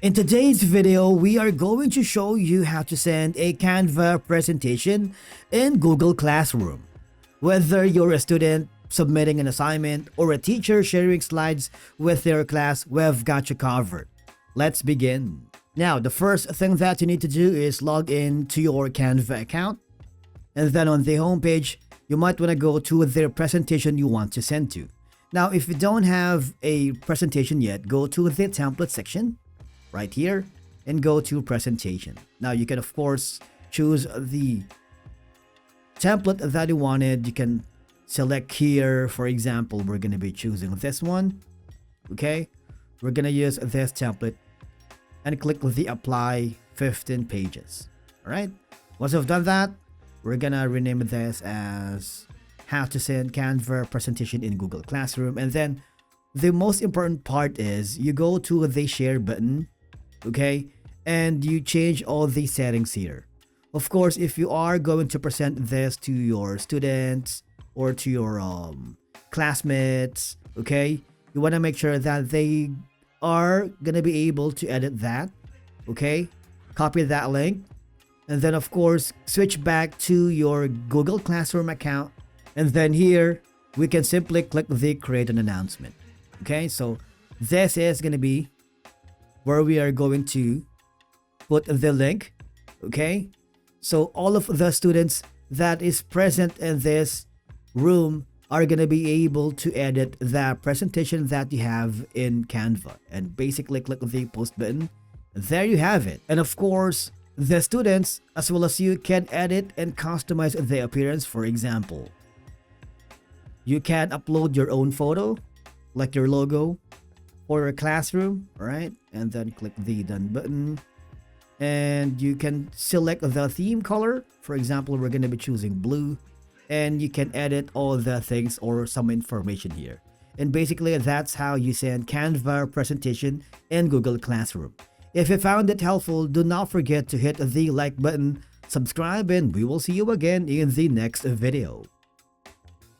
In today's video, we are going to show you how to send a Canva presentation in Google Classroom. Whether you're a student submitting an assignment or a teacher sharing slides with their class, we've got you covered. Let's begin. Now, the first thing that you need to do is log in to your Canva account. And then on the homepage, you might want to go to the presentation you want to send to. Now, if you don't have a presentation yet, go to the template section right here and go to presentation. Now you can of course choose the template that you wanted. You can select here. For example, we're going to be choosing this one. Okay, we're going to use this template and click the apply 15 pages. All right, once we've done that, we're gonna rename this as how to send Canva presentation in Google Classroom. And then the most important part is you go to the share button, okay, and you change all the settings here. Of course, if you are going to present this to your students or to your classmates, okay, you want to make sure that they are gonna be able to edit that. Okay, copy that link, and then of course switch back to your Google Classroom account, and then here we can simply click the create an announcement. Okay, so this is gonna be where we are going to put the link. Okay, so all of the students that is present in this room are gonna be able to edit the presentation that you have in Canva, and basically click the post button. There you have it. And of course, the students as well as you can edit and customize the appearance. For example, you can upload your own photo, like your logo for your classroom, right? And then click the done button, and you can select the theme color. For example, we're going to be choosing blue, and you can edit all the things or some information here. And basically that's how you send Canva presentation in Google Classroom. If you found it helpful, do not forget to hit the like button, subscribe, and we will see you again in the next video.